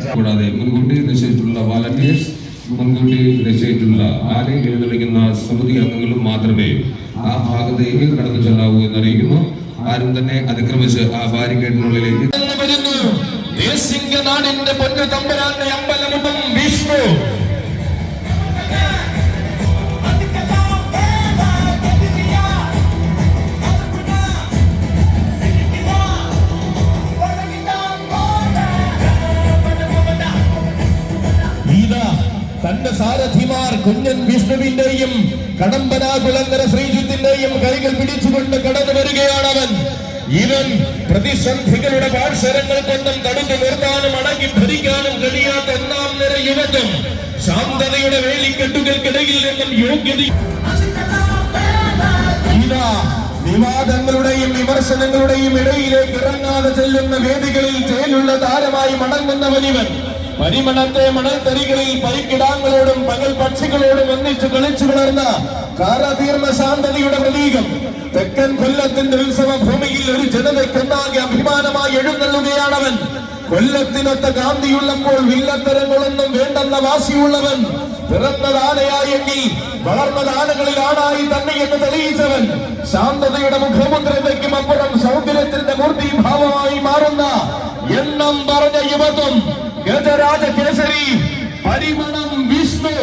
കൂടാതെ മുൻകൂട്ടി നിശ്ചയിച്ചിട്ടുള്ള വാലണ്ടിയേഴ്സ്, മുൻകൂട്ടി നിശ്ചയിച്ചിട്ടുള്ള ആരെ എഴുന്നള്ളിക്കുന്ന സമിതി അംഗങ്ങളും മാത്രമേ ആ ഭാഗത്തേക്ക് കടന്നു ചെല്ലാവൂ എന്നറിയിക്കുന്നു. ആരും തന്നെ അതിക്രമിച്ച് ആ ബാരിക്കേഡിനുള്ളിലേക്ക് നാടിന്റെ പൊന്നു തമ്പുരാന്റെ അമ്പലമുഖം വിഷ്ണു തന്റെ സാരഥിമാർ കുഞ്ഞൻ വിഷ്ണുവിന്റെയും കടമ്പനാകുളങ്ങര ശ്രീജിത്തിന്റെയും കൈകൾ പിടിച്ചുകൊണ്ട് കടന്നു വരികയാണവൻ. ഇവൻ പ്രതിസന്ധികളുടെ പാഴ്സരങ്ങൾ കൊണ്ടും തടുത്തു നിർത്താനും അടങ്ങി ഭരിക്കാനും കഴിയാത്ത ഒന്നാം നിര യുവത്വം. ശാന്തതയുടെ വേലിക്കെട്ടുകൾക്കിടയിൽ നിന്നും യോഗ്യത വിവാദങ്ങളുടെയും വിമർശനങ്ങളുടെയും ഇടയിലേക്ക് ഇറങ്ങാതെ ചെല്ലുന്ന വേദികളിൽ ചേലുള്ള താരമായി മടങ്ങുന്നവനിവൻ. പരിമണത്തെ മണൽത്തരികളിൽ പരിക്കിടാങ്ങളോടും പകൽ പക്ഷികളോടും ഒന്നിച്ചു കളിച്ചു വളർന്ന കാരതീർന്ന ശാന്തതയുടെ പ്രതീകം. തെക്കൻ കൊല്ലത്തിന്റെ ഉത്സവ ഭൂമിയിൽ ഒരു ജനതയ്ക്കൊന്നാകെ അഭിമാനമായി എഴുന്നള്ളുകയാണവൻ. കൊല്ലത്തിനൊത്ത ഗാന്ധിയുള്ളപ്പോൾ വില്ലത്തരങ്ങളൊന്നും വേണ്ടെന്ന വാശിയുള്ളവൻ. പിറന്നത് ആനയായെങ്കിൽ വളർന്നത് ആനകളിൽ ആണായി തന്നെ എന്ന് തെളിയിച്ചവൻ. ശാന്തതയുടെ മുഖമുദ്രതയ്ക്കും അപ്പുറം സൗന്ദര്യത്തിന്റെ മൂർത്തിഭാവമായി മാറുന്ന എണ്ണം പറഞ്ഞ യുവത്വം ഗജരാജ കേസരി പരിമണം വിഷ്ണു.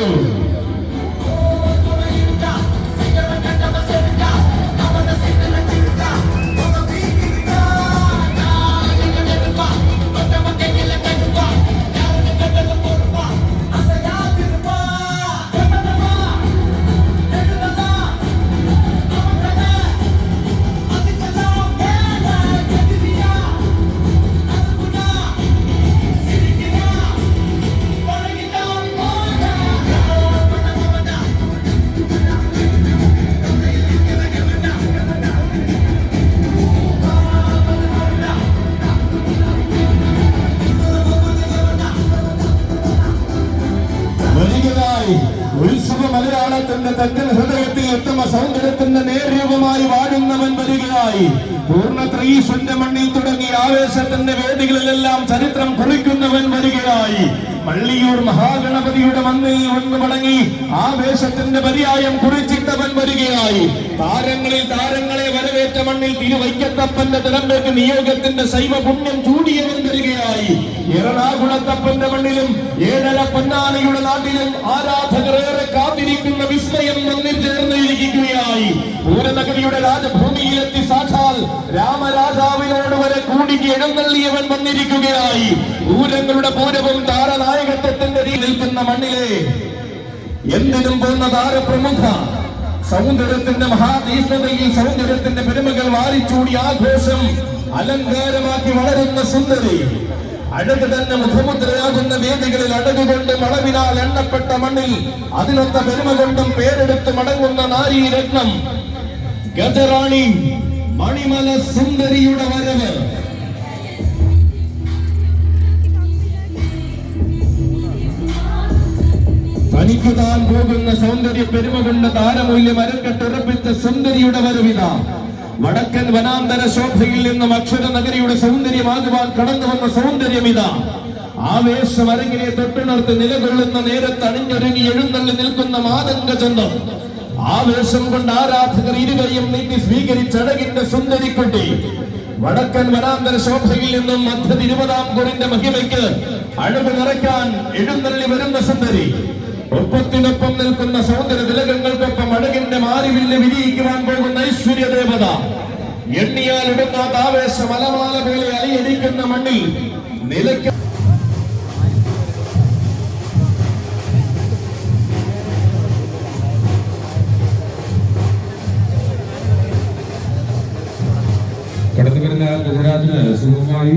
ഉത്സവ മലയാളത്തിന്റെ തെക്കൻ ഹൃദയത്തിൽ ഉത്തമ സൗന്ദര്യത്തിന്റെ നേർരൂപമായി വാഴുന്നവൻ വരികയായി. പൂർണ്ണത്രയീശ്വരന്റെ മണ്ണിൽ തുടങ്ങി ആവേശത്തിന്റെ വേദികളിലെല്ലാം ചരിത്രം കുറിക്കുന്നവൻ വരികയായി. പള്ളിയൂർ മഹാഗണപതിയുടെ മണ്ണിൽ ഒന്ന് മടങ്ങി ആവേശത്തിന്റെ പര്യായം കുറിച്ചിട്ടവൻ വരികയായി. താരങ്ങളിൽ താരങ്ങളെ വരവേറ്റ മണ്ണിൽ തിരുവൈക്കത്തപ്പന്റെ തിടമ്പേക്ക് നിയോഗത്തിന്റെ ശൈവ പുണ്യം ചൂടിയവൻ വരികയായി. എറണാകുളത്തപ്പന്റെ മണ്ണിലും ഏഴര പൊന്നാനയുടെ നാട്ടിലും ആരാധകർ ഏറെ കാത്തിരിക്കുന്ന വിസ്മയം വന്നിൽ ചേർന്നിരിക്കുകയായി. പൂരനഗരിയുടെ രാജഭൂമിയിലെത്തി സാക്ഷാൽ രാമരാജാവിനോട് വരെ കൂടിക്ക് എഴുന്നള്ളിയവൻ വന്നിരിക്കുകയായി. പൂരങ്ങളുടെ പൂരവും താരനായകത്വത്തിന്റെ നിൽക്കുന്ന മണ്ണിലെ എന്തിനും പോകുന്ന താരപ്രമുഖ സൗന്ദര്യത്തിന്റെ മഹാതീഷ്ണതയിൽ സൗന്ദര്യത്തിന്റെ പെരുമകൾ വാരിച്ചൂടി ആഘോഷം അലങ്കാരമാക്കി വളരുന്ന സുന്ദരി. അഴക് തന്നെ മുഖമുദ്രയാകുന്ന വേദികളിൽ അഴകുകൊണ്ട് മളവിനാൽ എണ്ണപ്പെട്ട മണ്ണിൽ അതിനൊത്ത പെരുമ കൊണ്ടും പേരെടുത്ത് മടങ്ങുന്ന നാരീരത്നം ഗജറാണി മണിമല സുന്ദരിയുടെ വരവ്. തനിക്കുതാൻ പോകുന്ന സൗന്ദര്യ പെരുമ കൊണ്ട് താരമൂല്യം അരക്കെട്ടുറപ്പിച്ച സുന്ദരിയുടെ വരവിത. വടക്കൻ വനാന്തര ശോഭയിൽ നിന്നും അക്ഷര നഗരിയുടെ സൗന്ദര്യമാകുവാൻ കടന്നു വന്ന സൗന്ദര്യമിത. ആവേശം അരങ്ങിനെ തൊട്ടുണർത്ത് നിലകൊള്ളുന്ന നേരത്ത് അണിഞ്ഞൊരുങ്ങി എഴുന്നള്ളി നിൽക്കുന്ന മാതംഗചന്തം. ആവേശം കൊണ്ട് ആരാധകർ ഇരുകയും നീട്ടി സ്വീകരിച്ചഴകിന്റെ സുന്ദരിക്കുട്ടി. വടക്കൻ വനാന്തര ശോഭയിൽ നിന്നും മധ്യ തിരുവിതാംകൂറിന്റെ മഹിമയ്ക്ക് അഴക് നിറയ്ക്കാൻ എഴുന്നള്ളി വരുന്ന സുന്ദരി. ഒപ്പത്തിനൊപ്പം നിൽക്കുന്ന സൗന്ദര്യ തിലകങ്ങൾക്കൊപ്പം അഴകിന്റെ മാരിവില്ല് വിരിയിക്കുവാൻ പോകുന്ന ഐശ്വര്യ ദേവത. എണ്ണിയാൽ ഇടുന്നാത്ത ആവേശം അലമാല പോലെ അലിയടിക്കുന്ന മണ്ണിൽ നിലയ്ക്ക് കടന്നുവരുന്ന ഗജരാജിന് സുഖമായി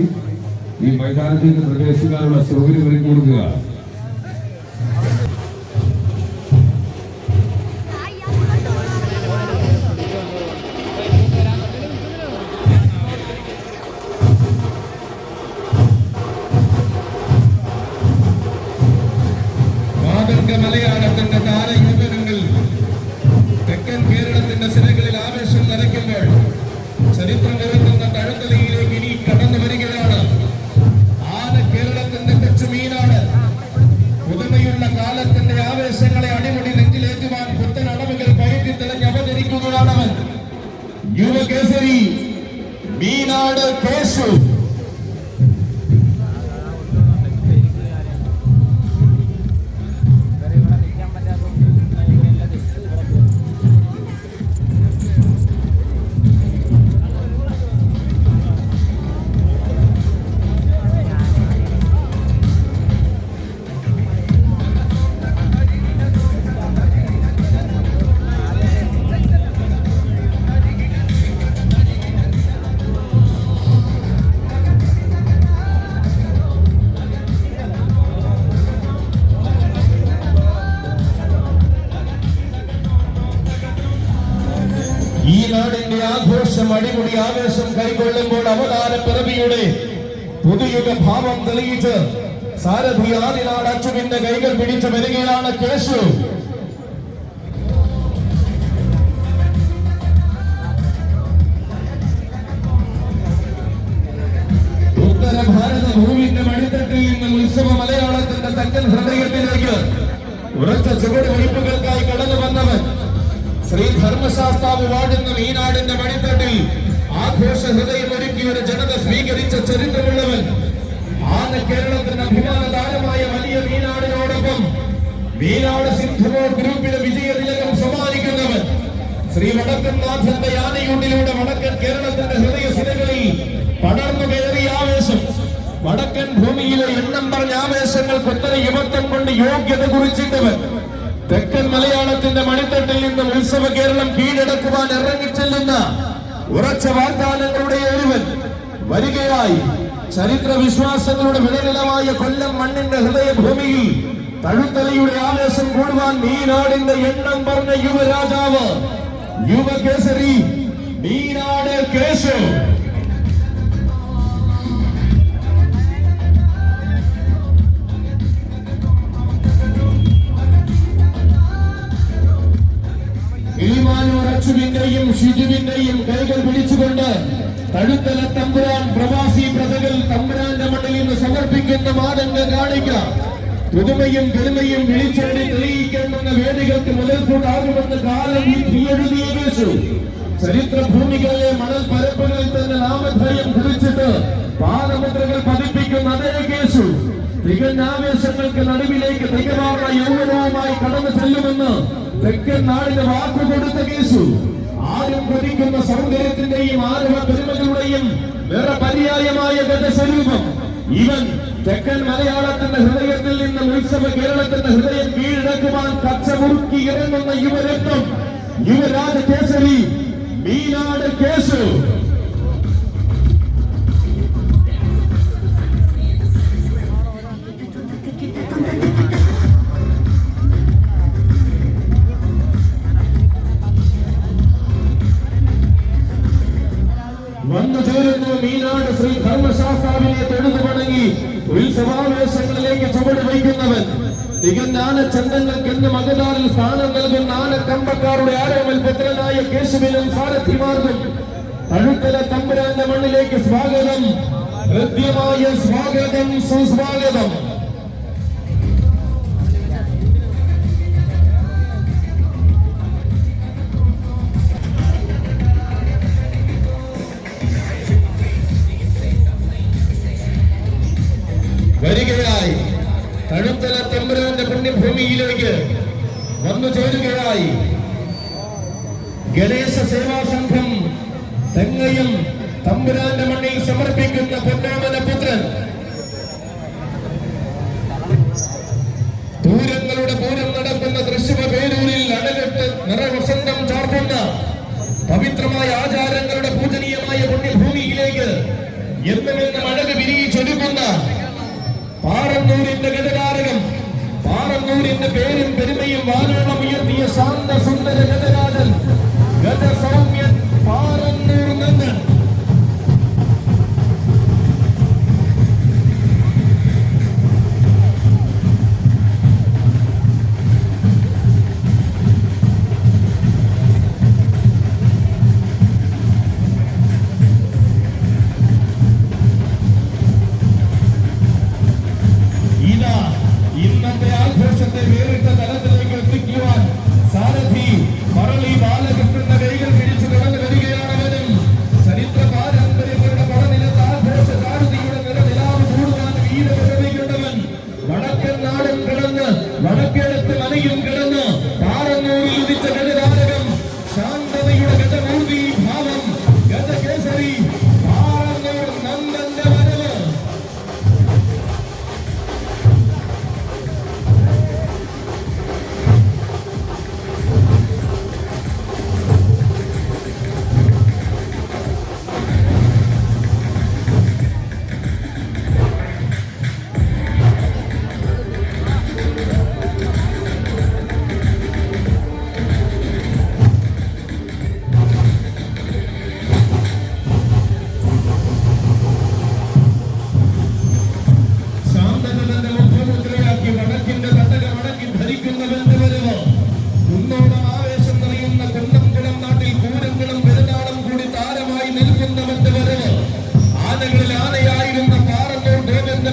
ഈ മൈതാനത്തേക്ക് പ്രവേശിക്കാനുള്ള സൗകര്യം ഒരുക്കി കൊടുക്കുക. മലയാളത്തിന്റെ താരയുഗങ്ങൾ തെക്കൻ കേരളത്തിന്റെ സിരകളിൽ ആവേശം നിറയ്ക്കുമ്പോൾ ചരിത്രം നിറയ്ക്കുന്ന തഴത്തലയിലേക്ക് ഇനി കടന്നു വരികയാണ്. ആന കേരളത്തിന്റെ കൊച്ചുമീന യുവകേസരി മീനാട് കേശു. ഈ നാടിന്റെ ആഘോഷം അടിമുടി ആവേശം കൈക്കൊള്ളുമ്പോൾ അവതാര പിറവിയുടെ പുതുയുഗ ഭാവം തെളിയിച്ച് സാരഥി ആദിനാട് അച്ചുവിന്റെ കൈകൾ പിടിച്ചു വരികയാണ് കേശു. ഉത്തര ഭാരത ഭൂമിന്റെ മണിത്തട്ടിൽ നിന്നും ഉത്സവ മലയാളത്തിന്റെ തെക്കൻ ഹൃദയത്തിലേക്ക് ഉറച്ച ചുവട് വയ്പ്പുകൾക്കായി കടന്നു വന്നവൻ ശ്രീ ധർമ്മശാസ്താവ് വാഴുന്ന ഈ നാടിന്റെ മണിത്തട്ടിൽ ആഘോഷ ഹൃദയം ഒരുക്കി ഒരു ജനത സ്വീകരിച്ച ചരിത്രമുള്ളവൻ. ആന കേരളത്തിന്റെ അഭിമാന താരമായ വലിയ മീനാടിനോടൊപ്പം മീനാട് സിന്ധുവോ ഗ്രൂപ്പിലെ വിജയ തിലകം സമ്മാനിക്കുന്നവൻ. ശ്രീ വടക്കൻ നാഥന്റെ യാനയൂട്ടിലൂടെ വടക്കൻ കേരളത്തിന്റെ ഹൃദയ സിരകളിൽ പടർന്നു കയറിയ ആവേശം. വടക്കൻ ഭൂമിയിലെ എണ്ണം പറഞ്ഞ ആവേശങ്ങൾക്ക് ഉത്തര യുവത്വം കൊണ്ട് യോഗ്യത കുറിച്ചിട്ടവൻ. തെക്കൻ മലയാളത്തിന്റെ മണിത്തട്ടിൽ നിന്നും ഉത്സവ കേരളം കീഴടക്കുവാൻ ഇറങ്ങിച്ചെല്ലുന്ന ഉറച്ച വാഗ്ദാനങ്ങളുടെ ഒരുവൻ വരികയായി. ചരിത്ര വിശ്വാസങ്ങളുടെ വിളനിലമായ കൊല്ലം മണ്ണിന്റെ ഹൃദയഭൂമിയിൽ തഴുത്തലയുടെ ആവേശം കൂടുവാൻ ഈ നാടിന്റെ എണ്ണം പറഞ്ഞ യുവരാജാവ് യുവകേസരി മീനാട് കേശു. കിളിമാനൂർ അച്ചുവിന്റെയും ഷിജുവിന്റെയും കൈകൾ പിടിച്ചുകൊണ്ട് തഴുത്തല തമ്പുരാൻ പ്രവാസി പ്രജകൾ തമ്പുരാന്റെ മണ്ണിൽ നിന്ന് സമർപ്പിക്കുന്ന മാതംഗ കാണിക്ക പുതുമയും പെരുമയും വിളിച്ചേടി തെളിയിക്കേണ്ടുന്ന വേദികൾക്ക് മുതൽക്കൂട്ടാകുമെന്ന് കാലം എഴുതിയ കേശു. ചരിത്ര ഭൂമികളിലെ മണൽ പരപ്പുകളിൽ തന്നെ നാമധേയം കുറിച്ചിട്ട് പാദമുദ്രകൾ പതിപ്പിക്കുന്ന അതേ കേശു തികഞ്ഞ ആവേശങ്ങൾക്ക് നടുവിലേക്ക് തികവാർന്ന യൗവനവുമായി കടന്നു ചെല്ലുമെന്ന് തെക്കൻ നാടിന് വാക്കുകൊടുത്ത കേശു. ആരും കൊതിക്കുന്ന സൗന്ദര്യത്തിന്റെയും ആരവ പെരുമകളുടെയും വേറെ പര്യായമായ ഗജസ്വരൂപം ഇവൻ. തെക്കൻ മലയാളത്തിന്റെ ഹൃദയത്തിൽ നിന്ന് ഉത്സവ കേരളത്തിന്റെ ഹൃദയം കീഴടക്കുവാൻ കച്ചമുറുക്കി ഇറങ്ങുന്ന യുവരത്നം യുവരാജ കേസരി മീനാട് കേശു. വന്നു ചേരുന്നു മീനാട് ശ്രീ ധർമ്മശാസ്താവിനെ തൊഴുതു വണങ്ങി ഉത്സവാവേശങ്ങളിലേക്ക് ചുവട് വയ്ക്കുന്നവൻ. തികഞ്ഞ ആനച്ചന്തങ്ങൾക്ക് എന്ന് മകതാറിൽ സ്ഥാനം നൽകുന്ന ആനക്കമ്പക്കാരുടെ ആരോമൽ പുത്രനായ കേശുവിനും സാരഥിമാർക്കും തഴുത്തല തമ്പുരാന്റെ മണ്ണിലേക്ക് സ്വാഗതം. ഹൃദ്യമായ സ്വാഗതം, സുസ്വാഗതം. വരികയായി തഴുത്തല തമ്പുരാന്റെ പുണ്യഭൂമിയിലേക്ക് വന്നു ചേരുകയായി ഗണേശ സേവാ സംഘം തെങ്ങയും തമ്പുരാന്റെ മണ്ണിൽ സമർപ്പിക്കുന്ന പൊന്നാമന പുത്രൻ. പൂരങ്ങളുടെ പൂരം നടക്കുന്ന തൃശ്ശൂർ പേരൂരിൽ അണകെട്ട് നിറവസന്തം ചാർത്തുന്ന പവിത്രമായ ആചാരങ്ങളുടെ പൂജനീയമായ പുണ്യഭൂമിയിലേക്ക് എന്നുമെന്നും അഴക് വിരിയിച്ചൊരുക്കുന്ന പാറന്നൂരിന്റെ ഗജകാരകം, പാറന്നൂരിന്റെ പേരും പെരുമയും വാനോളം ഉയർത്തിയ ശാന്ത സുന്ദര ഗജരാജൻ ഗജസൗമ്യൻ പാറന്നൂർ നിന്ന് ഇന്നത്തെ ആഘോഷത്തെ വേറിട്ട തലത്തിലേക്ക് എത്തിക്കുവാൻ സാരഥി മറളി ബാലകൃഷ്ണന്റെ കൈകൾ പിടിച്ചു കടന്നു വരികയാണവനും.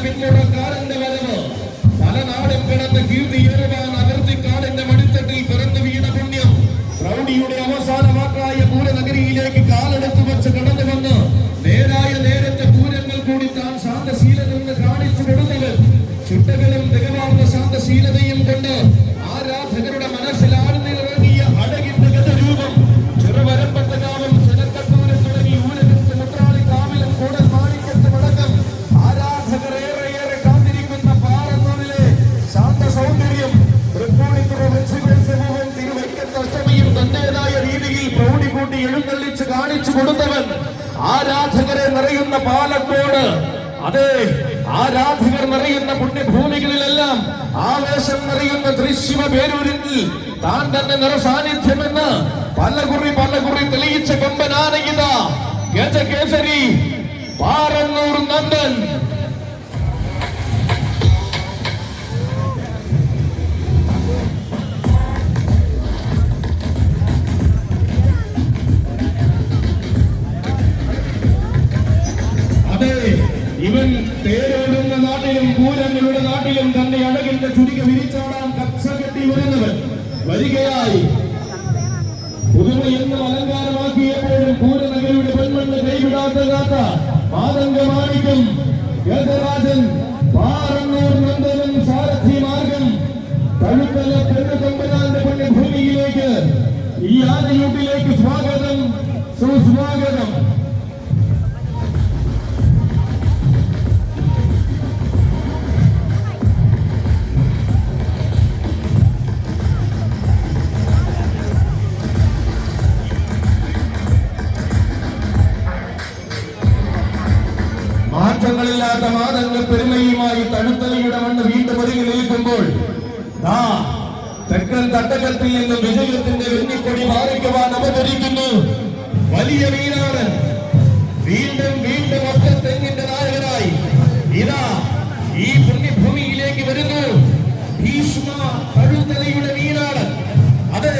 പിന്മുറക്കാരന്റെ വരവ് പല നാടും കിടന്ന് കീർത്തിയേറുവാൻ അതിർത്തിക്കാടിന്റെ മടിത്തട്ടിൽ പിറന്നു വീണ പുണ്യം പ്രൗഢിയുടെ അവസാന വാക്കായ പൂരനഗരിയിലേക്ക് കാലെടുത്തു വെച്ച് കടന്നു വന്ന് നേരത്തെ പൂരങ്ങൾ കൂടി താൻ ശാന്തശീലമെന്ന് കാണിച്ചു കൊടുത്തവൻ ചുട്ടകളും തികവാർന്ന ശാന്തശീലതയും കൊണ്ട് ആരാധകരുടെ മനസ്സിൽ ആഴ്ന്നിറങ്ങിയ അഴകിന്റെ ഗതരൂപം ചെറുവരമ്പത്തകാവും ചെനക്കട്ടൂരും തുടങ്ങി ഊരകത്ത് മുത്രാളിക്കാവിലും കൂടൽ മാണിക്കത്തും അടക്കം ആരാധകർ ഏറെ കാത്തിരിക്കുന്ന പാറന്നൂരിലെ ശാന്ത സൗന്ദര്യം തൃപ്പൂണിത്തുറ വെച്ചുകോത്സവവും തിരുവൈക്കത്ത് അഷ്ടമിയും തന്റേതായ രീതിയിൽ പ്രൗഢി കൂട്ടി എഴുന്നള്ളിച്ച് കാണിച്ചു കൊടുത്തവൻ ആരാധകരെ നിറയുന്ന പാലക്കോട്, അതെ, ആരാധകർ നിറയുന്ന പുണ്യഭൂമികളിലെല്ലാം ആവേശം നിറയുന്ന തൃശ്ശിവ പേരൂരിൽ താൻ തന്നെ നിറസാന്നിധ്യമെന്ന് പലകുറി തെളിയിച്ച കൊമ്പനാനയിത ഗജകേസരി പാറന്നൂർ നന്ദൻ. ഇവൻ തേരോടുന്ന നാട്ടിലും പൂരങ്ങളുടെ നാട്ടിലും തന്റെ അഴകിന്റെ ചുരുക വിരിച്ചാടാൻ കച്ച കെട്ടി വരുന്നവൻ വരികയായി. പുതുമയെന്നും അലങ്കാരമാക്കിയപ്പോഴും പൂരനഗരിയുടെ പെൺമണ്ണ് കൈവിടാത്ത മാതംഗമാണിക്കും ഗജരാജൻ പാറന്നൂർ നന്ദനും സാരഥി മാർഗം തഴുക്കല പെണ്ണുകൊമ്പനാന്റെ പുണ്യഭൂമിയിലേക്ക് ഈ ആനയൂട്ടിലേക്ക് സ്വാഗതം, സുസ്വാഗതം. മാറ്റങ്ങളില്ലാത്ത മാതംഗ പെരുമയുമായി തണുത്തലയുടെ മണ്ണ് വീണ്ടും ഒരുങ്ങി നിൽക്കുമ്പോൾ തെക്കൻ തട്ടകത്തിൽ നിന്ന് വിജയത്തിന്റെ വെന്നിക്കൊടി മാറിക്കുവാൻ അവതരിക്കുന്നു വലിയ വീരാടൻ. വീണ്ടും ഒറ്റത്തെങ്ങിന്റെ നായകനായി ഇതാ ഈ പുണ്യഭൂമിയിലേക്ക് വരുന്നു ഭീഷ്മ തഴുത്തലയുടെ വീരാടൻ. അതെ,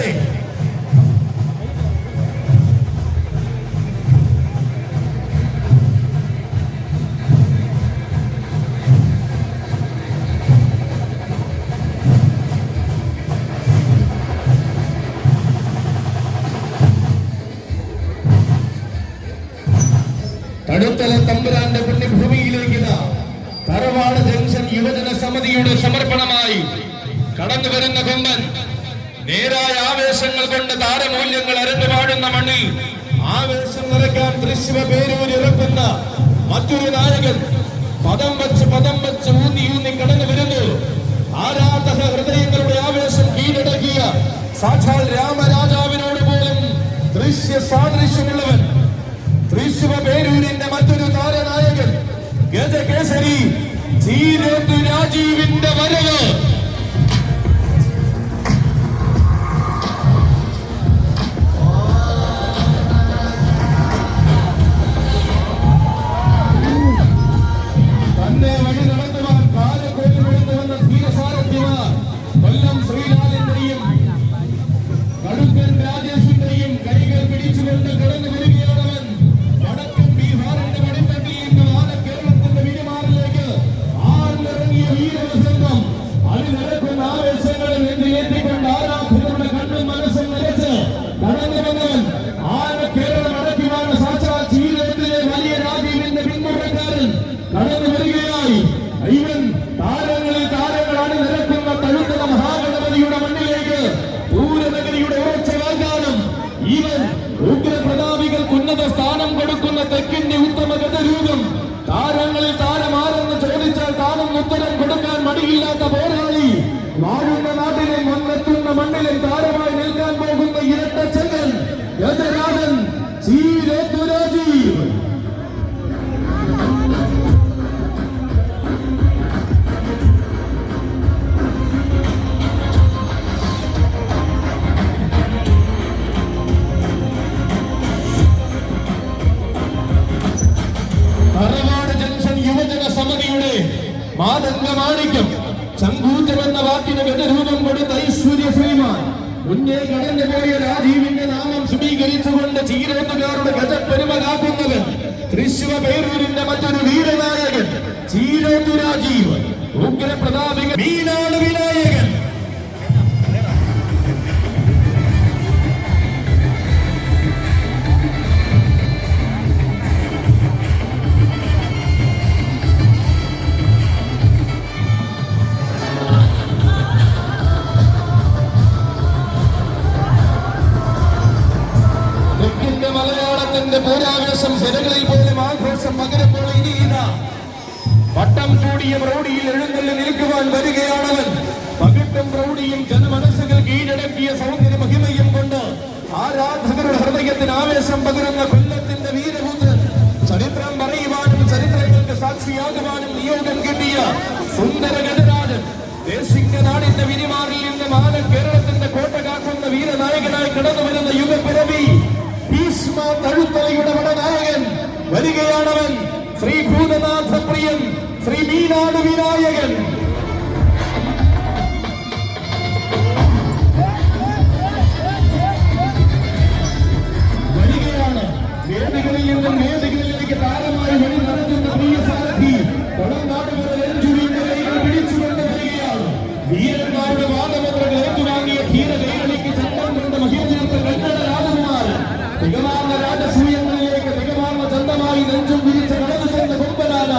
തടുത്തല തമ്പുരാന്റെ പുണ്യഭൂമിയിലേക്ക് തറവാട് ജംഗ്ഷൻ യുവജന സമിതിയുടെ സമർപ്പണമായി കടന്നു വരുന്ന കൊമ്പൻ നേരായ ആവേശങ്ങൾ കൊണ്ട് താരമൂല്യങ്ങൾ അരങ്ങുപാടുന്ന മണ്ണിൽ ആവേശം നിറയ്ക്കാൻ തൃശ്ശിവ പേരൂരി ഇറക്കുന്ന മറ്റൊരു നായകൻ പദം വെച്ച് ഊന്നി കടന്നു വരുന്നു. ആരാധക ഹൃദയങ്ങളുടെ ആവേശം കീഴടക്കിയ സാക്ഷാൽ രാമരാജാവിനോട് പോലും ദൃശ്യ സാദൃശ്യമുള്ളവൻ തൃശ്ശിവ പേരൂരിന്റെ മറ്റൊരു താരനായകൻ ഗജകേസരി ചീരേത്തു രാജീവിന്റെ വരവ്. തന്നെ വഴി നടത്തുവാൻ കാലക്കോലിൽ വന്ന ധീരസാരഥിമാർ കൊല്ലം ശ്രീലാലിന്റെയും കടുക്കൻ രാജേഷിന്റെയും കൈകൾ പിടിച്ചുകൊണ്ട് കടന്നു വരികയാണവൻ. വടക്കൻ ബീഹാറിന്റെ മടിത്തട്ടിൽ നിന്ന് കേരളത്തിന്റെ വിരിമാറിലേക്ക് ആറിലിറങ്ങിയ വീരവസന്തം അതിനിറക്കുന്ന ആവേശങ്ങളെ നെഞ്ചിലേറ്റിക്കൊണ്ട് ആരാധകരുടെ കണ്ണും മനസ്സും നിറച്ച് കടന്നു വന്നവൻ ആന കേരളം അടക്കിവാണ് സാക്ഷാൽ ചീരത്തിലെ വലിയ രാജീവിന്റെ പിന്മുറക്കാരൻ കടന്നു വരികയായി. ഇവൻ താരങ്ങളാണ് നിരക്കുന്ന തഴുത്തല മഹാഗണപതിയുടെ മണ്ണിലേക്ക് പൂരനഗരിയുടെ ഉറച്ച വാഗ്ദാനം. ഇവൻ ഉഗ്രപ്രതാപികൾക്ക് ഉന്നത സ്ഥാനം കൊടുക്കുന്ന തെക്കിന്റെ ഉത്തമ ഗതരൂപം. താരങ്ങളിൽ താരമാരെന്ന് ചോദിച്ചാൽ താനും ഉത്തരം കൊടുക്കാൻ മടിയില്ലാത്ത പോരാളി. വാഴുന്ന നാട്ടിലും വന്നെത്തുന്ന മണ്ണിലും താരമായി നിൽക്കാൻ പോകുന്ന ഇരട്ടച്ചങ്കൻ ഗജരാജൻ ചീരേത്തു രാജീവ്. തറവാട് ജംഗ്ഷൻ യുവജന സമിതിയുടെ മാതംഗമാണിക്യം ചങ്കൂറ്റമെന്ന വാക്കിന് ഗതരൂപം കൊടുത്ത ഐശ്വര്യ ശ്രീമാൻ മുന്നേ കടന്നുപോയ രാജീവിന്റെ നാമം സ്വീകരിച്ചുകൊണ്ട് ചീരേത്തുകാരുടെ ഗജപ്പെരുമ കാക്കുന്നവൻ തൃശ്ശൂർ പേരൂരിന്റെ മറ്റൊരു വീരനായകൻ ചീരോത്ത് രാജീവ്, ഉഗ്രപ്രതാപിക മീനാട് വിനായകൻ. മലയാളത്തിന്റെ പോരാവേശം ജനങ്ങളിൽ പോലും ആഘോഷം പകരുമ്പോൾ ഇനി ഇതാ വട്ടം ചൂടിയ പ്രൗഢിയിൽ എഴുന്നള്ളി നിൽക്കുവാൻ വരികയാണവൻ. പകിട്ടും പ്രൗഢിയും ജനമനസ്സുകൾ കീഴടക്കിയ സൗന്ദര്യ മഹിമയും കൊണ്ട് ആരാധകരുടെ ഹൃദയത്തിന് ആവേശം പകരുന്ന കൊല്ലത്തിന്റെ വീരപുത്രൻ, ചരിത്രം പറയുവാനും ചരിത്രങ്ങൾക്ക് സാക്ഷിയാകുവാനും നിയോഗം കിട്ടിയ സുന്ദര ഗജരാജൻ, ദേശിംഗ നാടിന്റെ വിരിമാറിൽ നിന്ന് മാന കേരളത്തിന്റെ കോട്ട കാക്കുന്ന വീരനായകനായി കടന്നു വരുന്ന യുഗപിറവി ഭീഷ്മ തഴുത്തലയുടെ വടനായകൻ വരികയാണവൻ. ശ്രീ ഭൂതനാഥപ്രിയൻ, ശ്രീ മീനാട് വിനായകൻ. വരികയാണ്. വേദികളിൽ നിന്നും വേദികളിലേക്ക് താരമായി വഴി നടത്തുന്ന പ്രിയ സാരഥി കൊളംനാടുകളുടെ നെഞ്ചുവിന്റെ കൈകൾ പിടിച്ചുകൊണ്ട് വരികയാണ്. വീരന്മാരുടെ വാദമുദ്രകൾ ഏറ്റുവാങ്ങിയ ധീരകൈകളിക്ക് ചന്തം കൊണ്ട് മഹിമചേർത്ത കന്നഡ രാജകുമാരൻ, തികമാർന്ന രാജസൂയങ്ങളിലേക്ക് തികമാർന്ന ചന്തമായി നെഞ്ചും വിരിച്ച് കടന്നു ചെന്ന കൊമ്പനാന,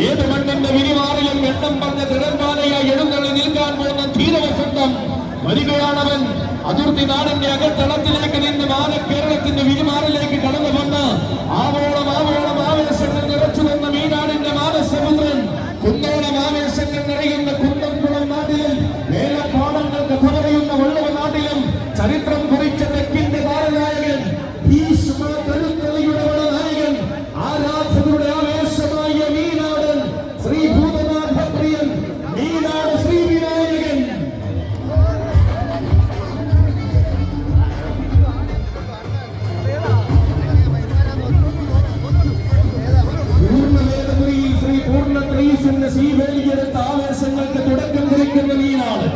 ഏത് മണ്ണിന്റെ വിരിമാറിലും എണ്ണം പറഞ്ഞ തിടമ്പാനയായി എഴുന്നള്ളി നിൽക്കാൻ പോകുന്ന ധീരവസന്തം വരികയാണവൻ. അതിർത്തി നാടിന്റെ അകത്തളത്തിലേക്ക് നിന്ന് മാന കേരളത്തിന്റെ വിരിമാറിലേക്ക് കടന്നു വന്ന് ആവോളം ആവേശങ്ങൾ നിറച്ചു വന്ന മീനാടിന്റെ മാനസമുദ്രൻ, കുന്നോളം ആവേശങ്ങൾ നിറയുന്ന കുന്നംകുളം നാട്ടിലും വേലപ്പാടങ്ങൾ കഥ പറയുന്ന വള്ളവ നാട്ടിലും ചരിത്രം കുറിച്ച തെക്കിന്റെ താരനായകൻ, ഭീഷ്മ തഴുത്തലയുടെ വടനായകൻ, ആരാധകരുടെ ആവേശമായ മീനാടൻ, ശ്രീ ഭൂതനാഥപ്രിയൻ, മീനാട് ശ്രീ വിനായകൻ. പൂർണ്ണവേദമുറിയിൽ ശ്രീ പൂർണ്ണത്രീശന്റെ ശ്രീവേലിയെടുത്ത ആവേശങ്ങൾക്ക് തുടക്കം കുറിക്കുന്ന മീനാട്,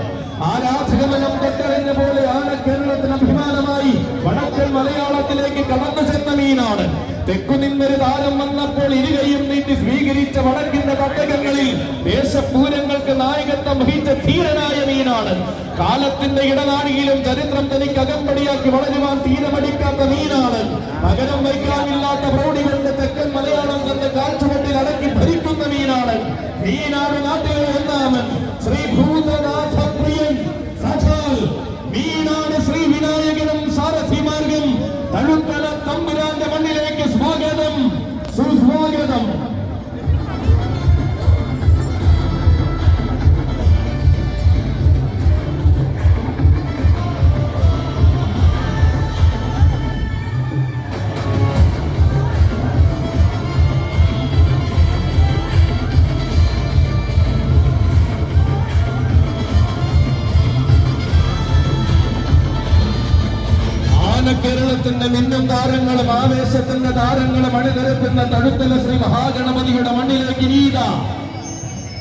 ആരാധകമനം തൊട്ടറിഞ്ഞ പോലെ ആന കേരളത്തിന് അഭിമാനമായി വടക്കൻ മലയാളത്തിലേക്ക് കടന്നു ചെന്ന മീനാട്. തെക്കുനിന്നൊരു താരം വന്നപ്പോൾ ഇരുകയും നീട്ടി സ്വീകരിച്ച വടക്കിന്റെ തട്ടകങ്ങളിൽ ദേശപൂരങ്ങൾക്ക് നായകത്വം വഹിച്ച ധീരനായ മീനാട്. കാലത്തിന്റെ ഇടനാഴിയിലും ചരിത്രം തനിക്ക് അകമ്പടിയാക്കി വളരുവാൻ തീരമടിക്കാത്ത മീനാട്. പകരം വയ്ക്കാനില്ലാത്ത പ്രൗഢി കൊണ്ട് തെക്കൻ മലയാളം തന്റെ കാഴ്ചവട്ടിൽ അടക്കി ഭരിക്കുന്ന മീനാട്. മീനാട് നാട്ടിലെ ഒന്നാമൻ ശ്രീ ഭൂതനാഥപ്രിയൻ, സാക്ഷാൽ മീനാട് ശ്രീ വിനായകനും സാരഥിമാർഗം തഴുത്തല തമ്പുരാന്റെ മണ്ണിലേക്ക് സ്വാഗതം, സുസ്വാഗതം. കേരളത്തിന്റെ മിന്നും താരങ്ങളും ആവേശത്തിന്റെ താരങ്ങളും അണിനിരക്കുന്ന തഴുത്തല ശ്രീ മഹാഗണപതിയുടെ മണ്ണിലേക്ക് നീത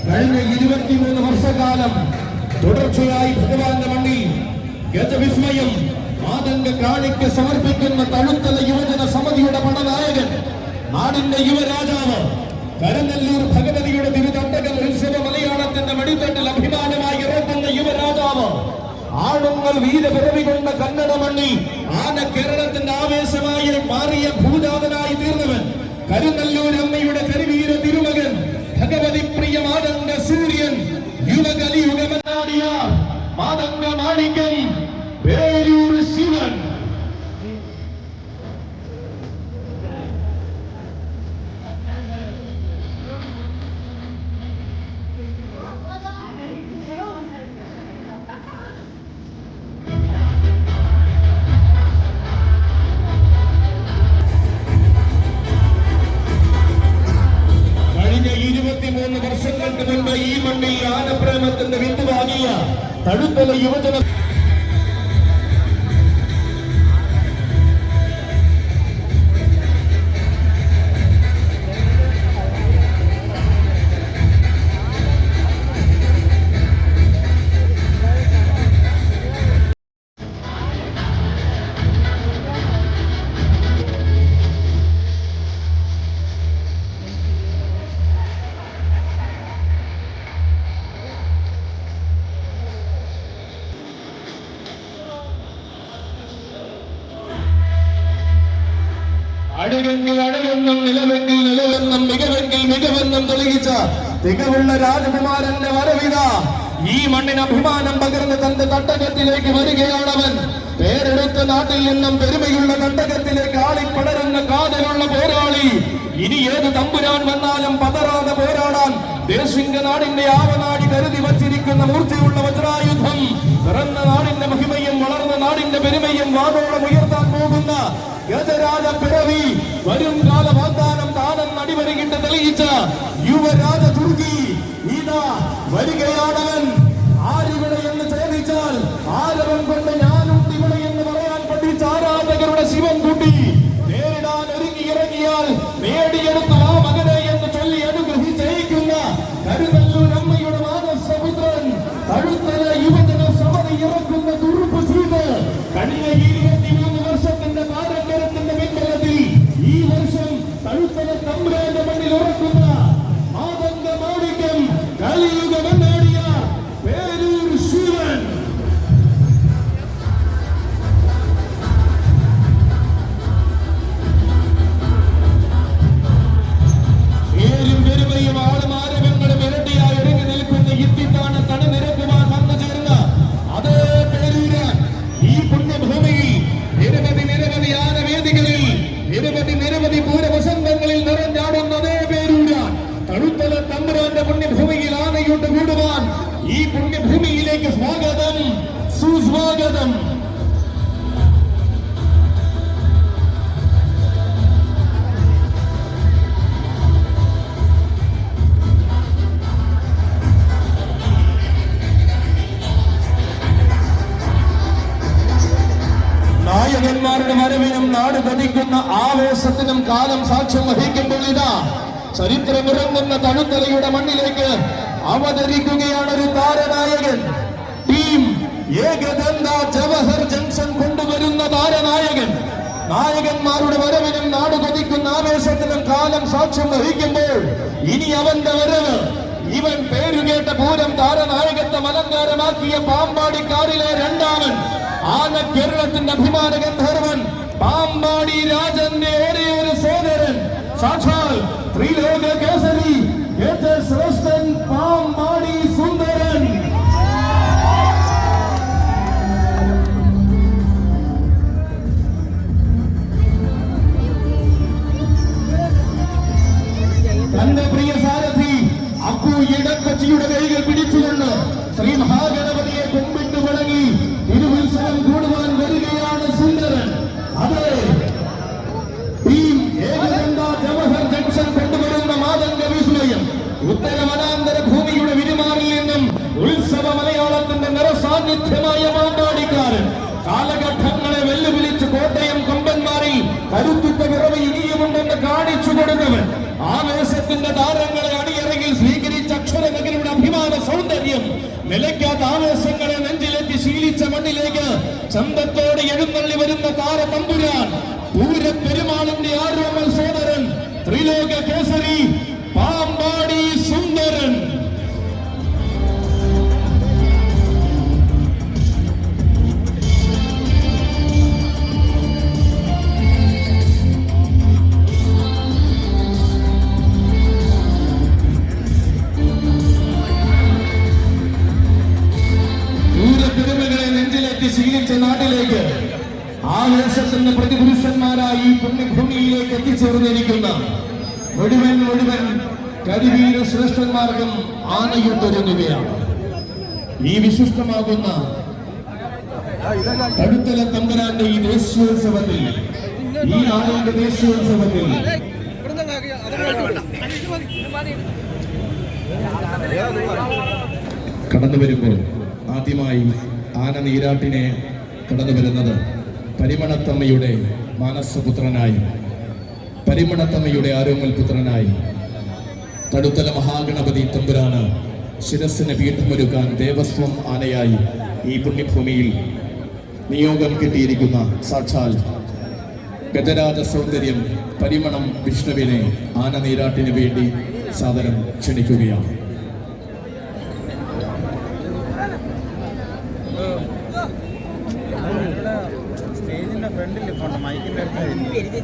കഴിഞ്ഞ 23 വർഷക്കാലം തുടർച്ചയായി ഭഗവാന്റെ മണ്ണിൽ ഗജവിസ്മയം മാതംഗ കാണിക്ക് സമർപ്പിക്കുന്ന തഴുത്തല യുവജന സമിതിയുടെ പടനായകൻ, നാടിന്റെ യുവരാജാവ്, കരനെല്ലൂർ ഭഗവതിയുടെ തിരുതണ്ടകൽ ഉത്സവ മലയാളത്തിന്റെ വെടിത്തട്ടിൽ അഭിമാനമായി ഇറക്കുന്ന യുവരാജാവ്, ആളുങ്ങൾ വീരപിറവി കൊണ്ട കന്നഡ മണ്ണിൽ ആന കേരളത്തിന്റെ ആവേശമായി മാറിയ ഭൂജാതനായി തീർന്നവൻ, കരുനല്ലൂർ അമ്മയുടെ കരുവീര തിരുമകൻ, ഭഗവതി പ്രിയ മാതംഗ സൂര്യൻ, യുവകലിയുഗമനാടിയ മാതംഗ മാണിക്യം, പേരൂർ ശിവൻ. വർഷങ്ങൾക്ക് മുൻപ് ഈ മണ്ണിൽ ആനപ്രേമത്തിന്റെ വിത്തുവാങ്ങിയ തഴുത്തല യുവജന അഴകെങ്കിൽ അഴകെന്നും നിലവെങ്കിൽ നിലവെന്നും മികവെങ്കിൽ മികവെന്നും തെളിയിച്ച തികവുള്ള രാജകുമാരന്റെ വരവിത ഈ മണ്ണിന് അഭിമാനം പകർന്ന് തന്റെ തട്ടകത്തിലേക്ക് വരികയാണവൻ. പേരെടുത്ത നാട്ടിൽ നിന്നും പെരുമയുള്ള തട്ടകത്തിലേക്ക് ആളിപ്പടരുന്ന കാതലുള്ള പോരാളി. ഇനി ഏത് തമ്പുരാൻ വന്നാലും പതറാതെ പോരാടാൻ ദേശിംഗ നാടിന്റെ ആവനാടി കരുതി വച്ചിരിക്കുന്ന മൂർച്ചയുള്ള വജ്രായുധം. പിറന്ന നാടിന്റെ മഹിമയും വളർന്ന നാടിന്റെ പെരുമയും വാനോളം ഉയർത്താൻ പോകുന്ന ഗജരാജ പിറവി. വരും കാല വാഗ്ദാനം താനെന്ന് അടിവരകിട്ട് തെളിയിച്ച യുവരാജ തുർക്കി ഇതാ വരികയാണവൻ. ആരിവിടെ എന്ന് ചോദിച്ചാൽ ആരവൻ കൊണ്ട് ഞാനുണ്ട് ഇവിടെ എന്ന് പറയാൻ പഠിച്ച ആരാധകരുടെ ശിവൻകുട്ടി നേരിടാൻ ഒരുങ്ങിയിറങ്ങിയാൽ നേടിയെടുത്ത ആ മകനെ എന്ന് ചൊല്ലി അനുഗ്രഹിച്ചയക്കുന്ന കരുതല്ലൂർ അമ്മയുടെ മാനസപുത്രൻ തഴുത്തല യുവജന സമിതി ഇറക്കുന്ന തുറുപ്പ് ചെയ്ത് കഴിഞ്ഞ 23 വർഷത്തിന്റെ പാരമ്പര്യത്തിന്റെ പിൻബലത്തിൽ ഈ വർഷം തഴുത്തല തമ്പുരാന്റെ മണ്ണിൽ ഉറക്കുന്ന ആതങ്ക മാണിക്യം കലിയുഗമെന്നേടിയ പേരൂർ ശിവൻ. പേരും പെരുമയും ആളും ആരവങ്ങളും ഇരട്ടിയായി ഇറങ്ങി നിൽക്കുന്ന ഇത്തിത്താണ് തണ നിരക്കുവാൻ വന്നു ചേർന്ന അതേ പേരൂരാൻ. ഈ പുണ്യഭൂമിയിൽ നിരവധി ആനവേദികളിൽ നിരവധി പൂരവസന്തങ്ങളിൽ നിറഞ്ഞാടുന്ന അതേ പേരൂരാൻ. തഴുത്തല തമ്പുരാന്റെ പുണ്യഭൂമിയിൽ ആനയോട്ട് കൂടുവാൻ ഈ പുണ്യഭൂമിയിലേക്ക് സ്വാഗതം, സുസ്വാഗതം. നായകന്മാരുടെ വരവിനും നാട് പതിക്കുന്ന ആവേശത്തിനും കാലം സാക്ഷ്യം വഹിക്കുമ്പോൾ ഇതാ ചരിത്രമിറങ്ങുന്ന തഴുത്തലയുടെ മണ്ണിലേക്ക് അവതരിക്കുകയാണ് ഒരു താരനായകൻ. ടീം ഏകദന്ത ജവഹർ ജംഗ്ഷൻ കൊണ്ടുവരുന്ന താരനായകൻ. നായകന്മാരുടെ വരവിനും നാട് കൊതിക്കുന്ന ആവേശത്തിനും കാലം സാക്ഷ്യം വഹിക്കുമ്പോൾ ഇനി അവന്റെ വരവ്. ഇവൻ പേരുകേട്ട പൂരം താരനായകത്വം അലങ്കാരമാക്കിയ പാമ്പാടിക്കാരിലെ രണ്ടാമൻ. ആന കേരളത്തിന്റെ അഭിമാന ഗന്ധർവൻ പാമ്പാടി രാജന്റെ ഒരേയൊരു സോദരൻ. സാക്ഷാൽ ത്രിലോക കേസരി ശ്രേഷ്ഠൻ പാമ്പാടി സുന്ദരൻ. തന്റെ പ്രിയ സാരഥി അപ്പു ഇടക്കൊച്ചിയുടെ കൈകൾ പിടിച്ചുകൊണ്ട് ശ്രീ മഹാഗണപതിയെ കുമ്പിട്ട് വണങ്ങി തിരുവുത്സവം കൂടുവാൻ വരികയാണ് സുന്ദരൻ. അതെ, ടീം ഏകദന്ത ജവഹർ ജംഗ്ഷൻ കൊണ്ടുവരുന്ന മാതംഗ വിസ്മയം. ഉത്തര വനാന്തര ഭൂമിയുടെ വിരുമാറിൽ നിന്നും ഉത്സവ മലയാളത്തിന്റെ നിറസാന്നിധ്യമായ പാമ്പാടിക്കാരൻ. കാലഘട്ടങ്ങളെ വെല്ലുവിളിച്ച് കോട്ടയം കൊമ്പന്മാരിൽ കരുത്തുറ്റ വിറവ് ഇനിയുമുണ്ടെന്ന് കാണിച്ചു കൊടുത്തവൻ. ആവേശത്തിന്റെ താരങ്ങളെ അണിയറകിൽ സ്വീകരിച്ച അക്ഷരനഗരിയുടെ അഭിമാന സൗന്ദര്യം. നിലയ്ക്കാത്ത ആവേശങ്ങളെ നെഞ്ചിലെത്തി ശീലിച്ച മണ്ണിലേക്ക് ചന്തത്തോടെ എഴുന്നള്ളി വരുന്ന താര തമ്പുരാൻ. പൂരപ്പെരുമാളിന്റെ ആരോമൽ സോദരൻ ത്രിലോക കേസരി പാമ്പാടി സുന്ദരൻ. പൂരപ്പെരുമകളെ നെഞ്ചിലെത്തി ശീലിച്ച നാട്ടിലേക്ക് ആവേശത്തിന്റെ പ്രതിപുരുഷന്മാരായി ഈ പുണ്യഭൂമിയിലേക്ക് എത്തിച്ചേർന്നിരിക്കുന്ന മുഴുവൻ കരിവീര ശ്രേഷ്ഠന്മാർക്കും ആനയൊട്ടൊരുങ്ങുകയാണ്. ഈ വിശിഷ്ടമാകുന്ന തഴുത്തല തമ്പുരാന്റെ ഈ ദേശീയോത്സവത്തിൽ, ഈ നാടിന്റെ ദേശീയോത്സവത്തിൽ കടന്നു വരുമ്പോൾ ആദ്യമായി ആന നീരാട്ടിനെ കടന്നു വരുന്നത് പരിമണത്തമ്മയുടെ മാനസപുത്രനായി, പരിമണത്തമ്മയുടെ ആരോമൽ പുത്രനായി തഴുത്തല മഹാഗണപതി തമ്പുരാന് ശിരസിന് പീഠമൊരുക്കാൻ ദേവസ്വം ആനയായി ഈ പുണ്യഭൂമിയിൽ നിയോഗം കിട്ടിയിരിക്കുന്ന സാക്ഷാൽ ഗജരാജ സൗന്ദര്യം പരിമണം വിഷ്ണുവിനെ ആന നീരാട്ടിന് വേണ്ടി സാദരം ക്ഷണിക്കുകയാണ്. സ്റ്റേജിന്റെ ഫ്രണ്ടിൽ മൈക്കിന്റെ അടുത്ത്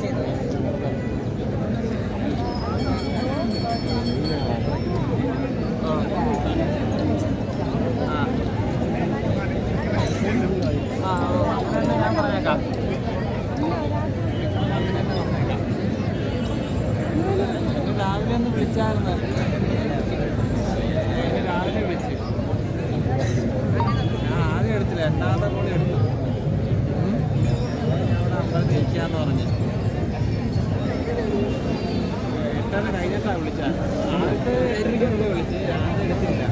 ഞാൻ പറഞ്ഞേക്കാം. രാവിലെ ഒന്ന് വിളിച്ചായിരുന്നു. രാവിലെ വിളിച്ച് ഞാൻ ആദ്യം എടുത്തില്ല, രണ്ടാമത്തെ കൂടി എടുത്തു. അവിടെ അമ്പലം ജയിക്കാന്ന് പറഞ്ഞ് 8:30 കഴിഞ്ഞിട്ടാണ് വിളിച്ചത്. ആദ്യത്തെ വിളിച്ച് ആദ്യം എടുത്തില്ല.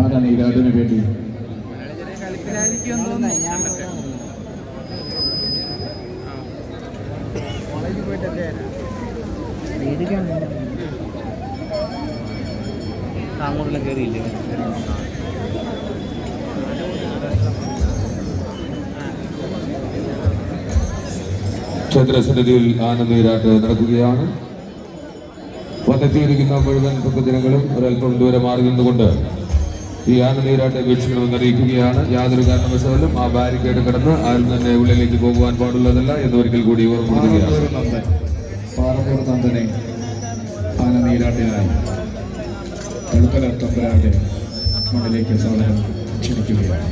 ആരാണ് ഈ രാജന് വേണ്ടി? താങ്കൂറിലെ കയറിയില്ലേ? ക്ഷേത്രസന്നിധിയിൽ ആനന്ദീരാട്ട് നടക്കുകയാണ്. വന്നെത്തിയിരിക്കുന്ന മുഴുവൻ ഭക്തജനങ്ങളും ഒരൽപ്പം ദൂരെ മാറി നിന്നുകൊണ്ട് ഈ ആനന്ദീരാട്ടെ വീക്ഷിക്കണമെന്ന് അറിയിക്കുകയാണ്. യാതൊരു കാരണവശാലും ആ ബാരിക്കേഡ് കടന്ന് ആരും തന്നെ ഉള്ളിലേക്ക് പോകുവാൻ പാടുള്ളതല്ല എന്നൊരിക്കൽ കൂടി ഓർമ്മപ്പെടുത്തുകയാണ്. പാറപ്പൂർ നന്ദനെ ആനന്ദീരാട്ടിനായി എളുപ്പല തമ്പുരാന്റെ മണ്ണിലേക്ക് സാധനം ക്ഷണിക്കുകയാണ്.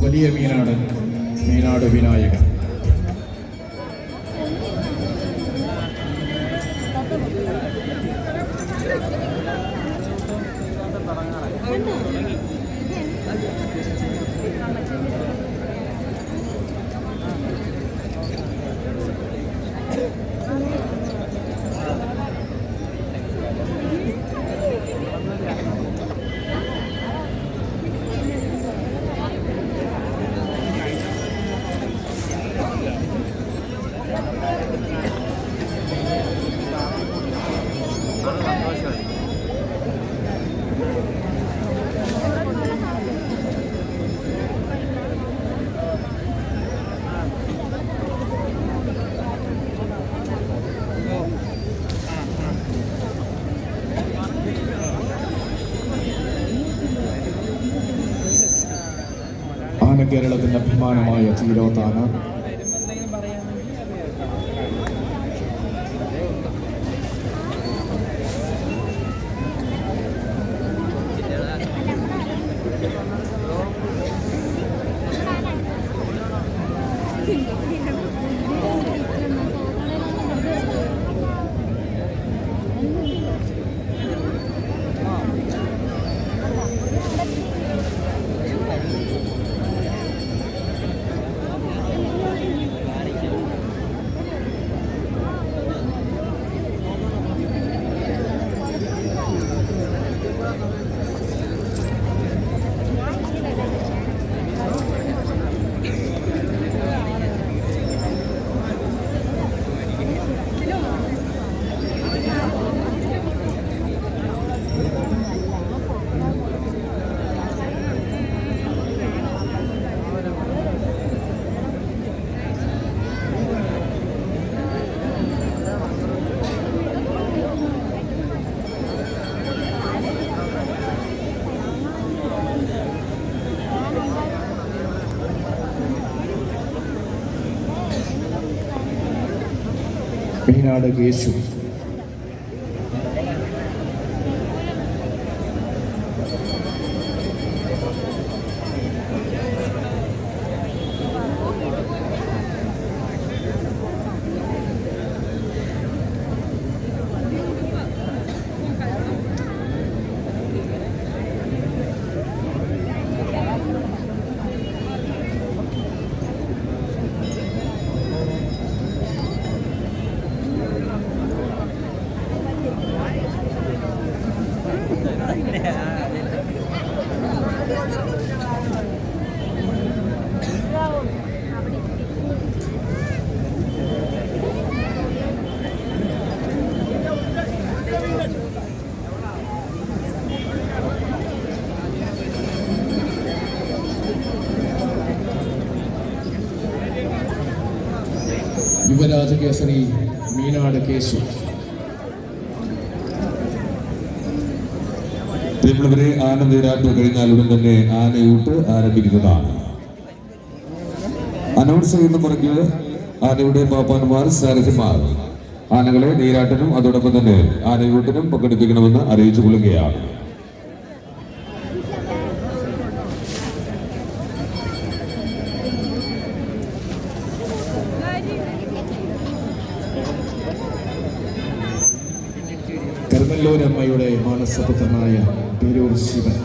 വലിയ മീനാട് വിനായകൻ. കേരളത്തിന്റെ അഭിമാനമായ തിരോധാന മീനാട് കേശു. യുവരാജ കേസരി മീനാട് കേശു. പ്രിയമുള്ളവരെ, ആന നീരാട്ട് കഴിഞ്ഞാൽ ഉടൻ തന്നെ ആനയൂട്ട് ആരംഭിക്കുന്നതാണ്. അനൗൺസ് ചെയ്യുന്ന മുറയ്ക്ക് ആനയുടെ പാപ്പാന്മാർ, സാരഥിമാർ ആനകളെ നീരാട്ടിനും അതോടൊപ്പം തന്നെ ആനയൂട്ടിനും പങ്കെടുപ്പിക്കണമെന്ന് അറിയിച്ചു കൊള്ളുകയാണ്. കർമ്മല്ലൂരമ്മയുടെ മാനസപുത്രനായ പേരൂർ ശിവൻ.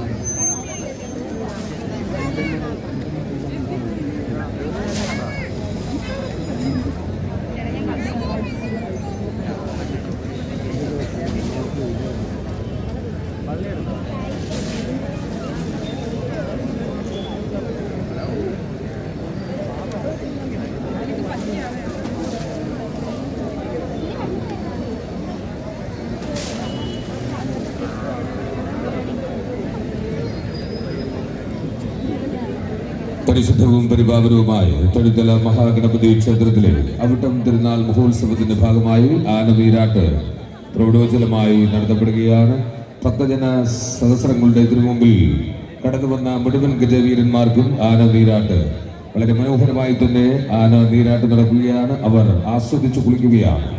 പരിശുദ്ധവും പരിപാവനവുമായ തൊഴുത്തല മഹാഗണപതി ക്ഷേത്രത്തിലെ അവിട്ടം തിരുനാൾ മഹോത്സവത്തിന്റെ ഭാഗമായി ആനനീരാട്ട് പ്രൗഢോജ്വലമായി നടത്തപ്പെടുകയാണ്. ഭക്തജന സഹസ്രങ്ങളുടെ തിരുമുമ്പിൽ കടന്നു വന്ന മുഴുവൻ ഗജവീരന്മാർക്കും ആനനീരാട്ട് വളരെ മനോഹരമായി തന്നെ ആനനീരാട്ട് നടക്കുകയാണ്. അവർ ആസ്വദിച്ചു കുളിക്കുകയാണ്.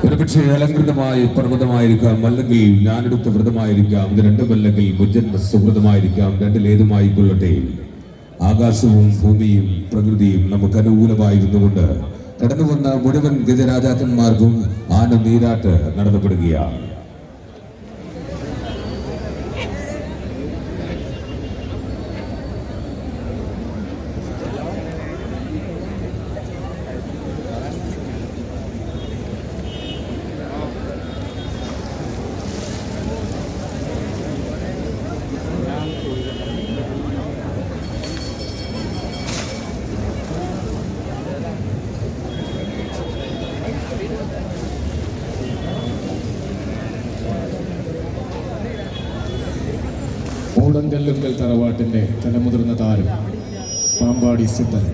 ഒരുപക്ഷെ അലങ്കൃതമായ പർവ്വതമായിരിക്കാം, അല്ലെങ്കിൽ ഞാനെടുത്ത വ്രതമായിരിക്കാം, ഇത് രണ്ടുമല്ലെങ്കിൽ മുജ്ജന്മ സുഹൃതമായിരിക്കാം. രണ്ടിലേതുമായിക്കൊള്ളട്ടെ, ആകാശവും ഭൂമിയും പ്രകൃതിയും നമുക്ക് അനുകൂലമായിരുന്നുകൊണ്ട് കടന്നു വന്ന മുഴുവൻ ഗജരാജാക്കന്മാർക്കും ആന നീരാട്ട് നടത്തപ്പെടുകയാണ്. മൂടങ്കല്ലുങ്കൽ തറവാട്ടിന്റെ തലമുതിർന്ന താരം പാമ്പാടി സിദ്ധൻ.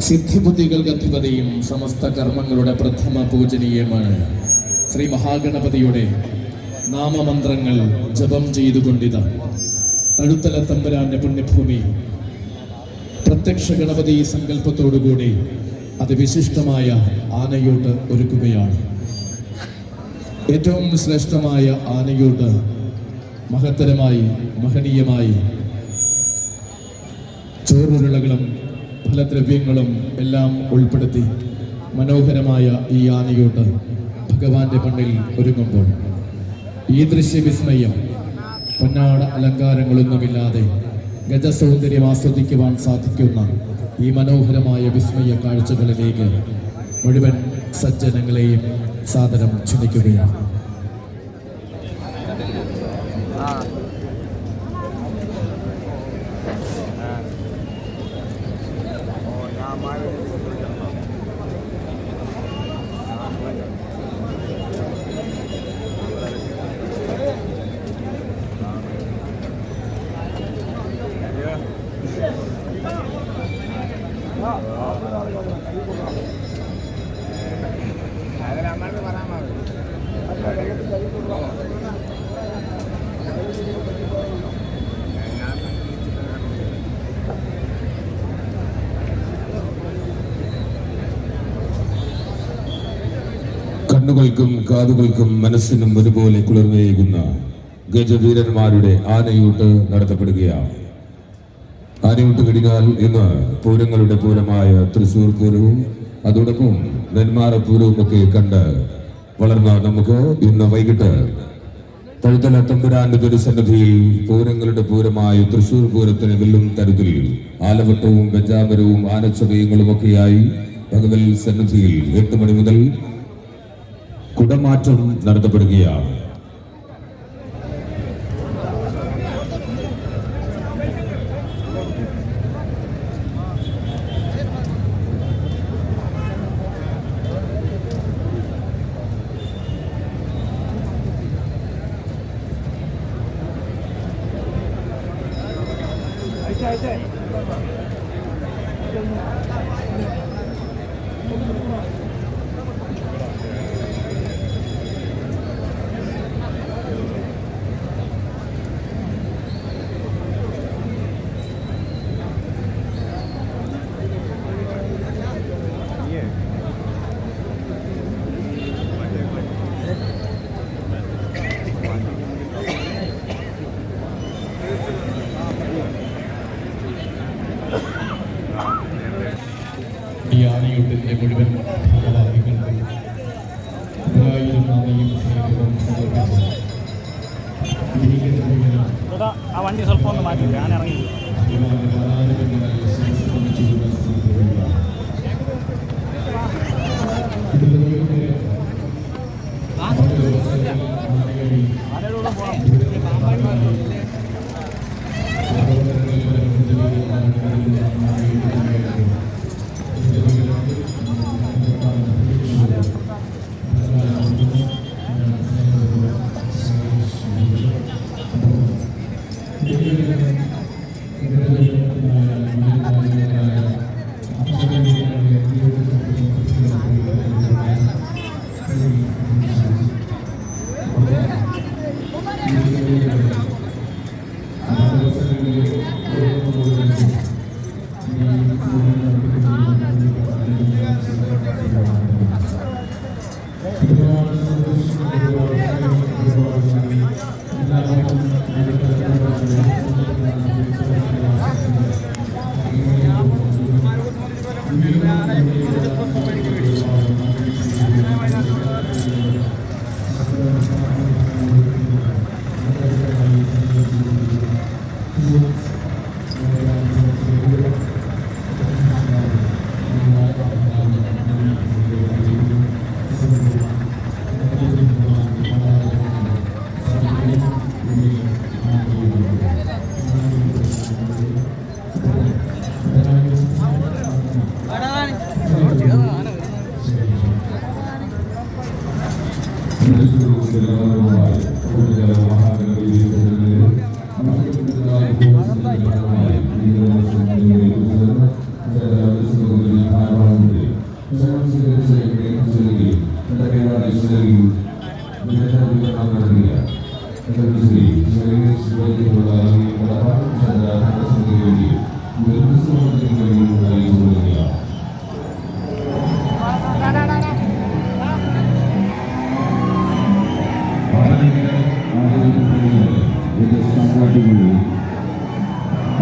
സിദ്ധിബുദ്ധികൾക്ക് അധിപതിയും സമസ്ത കർമ്മങ്ങളുടെ പ്രഥമ പൂജനീയമാണ് ശ്രീ മഹാഗണപതിയുടെ നാമമന്ത്രങ്ങൾ ജപം ചെയ്തുകൊണ്ടിത തഴുത്തല തമ്പുരാന്റെ പുണ്യഭൂമി പ്രത്യക്ഷ ഗണപതി സങ്കല്പത്തോടുകൂടി അതിവിശിഷ്ടമായ ആനയൂട്ട് ഒരുക്കുകയാണ്. ഏറ്റവും ശ്രേഷ്ഠമായ ആനയൂട്ട് മഹത്തരമായി മഹനീയമായി ചോറുരുളകളും ഫലദ്രവ്യങ്ങളും എല്ലാം ഉൾപ്പെടുത്തി മനോഹരമായ ഈ ആനയൂട്ട് ഭഗവാന്റെ മണ്ണിൽ ഒരുങ്ങുമ്പോൾ ഈ ദൃശ്യവിസ്മയം പൊന്നാട അലങ്കാരങ്ങളൊന്നുമില്ലാതെ ഗജസൗന്ദര്യം ആസ്വദിക്കുവാൻ സാധിക്കുന്ന ഈ മനോഹരമായ വിസ്മയ കാഴ്ചകളിലേക്ക് മുഴുവൻ സജ്ജനങ്ങളെയും സാദരം ക്ഷണിക്കുകയാണ്. കണ്ണുകൾക്കും കാതുകൾക്കും മനസ്സിനും ഒരുപോലെ കുളിർമയേകുന്ന ഗജവീരന്മാരുടെ ആനയൂട്ട് നടത്തപ്പെടുകയാണ്. ആനയൂട്ട് കഴിഞ്ഞാൽ ഇന്ന് പൂരങ്ങളുടെ പൂരമായ തൃശ്ശൂർ പൂരവും അതോടൊപ്പം നെന്മാറ പൂരവും ഒക്കെ കണ്ട് വളർന്ന നമുക്ക് ഇന്ന് വൈകിട്ട് തഴുത്തല തമ്പുരാന്റെ തിരുസന്നിധിയിൽ പൂരങ്ങളുടെ പൂരമായ തൃശ്ശൂർ പൂരത്തിന് വെല്ലും തരത്തിൽ ആലവട്ടവും ഗജാമരവും ആനച്ചവയങ്ങളും ഒക്കെയായി ഭഗവൽ സന്നിധിയിൽ 8 മണി മുതൽ കുടമാറ്റം നടത്തപ്പെടുകയാണ്. ഈ ആനയൂട്ടിന്റെ മുഴുവൻ ഭാഗവാഹികൾക്കും 1000 നാമയും സ്നേഹവും സമർപ്പിച്ചു. ആ വണ്ടി സ്വല്പം ഒന്ന് മാറ്റി, ഞാൻ ഇറങ്ങി.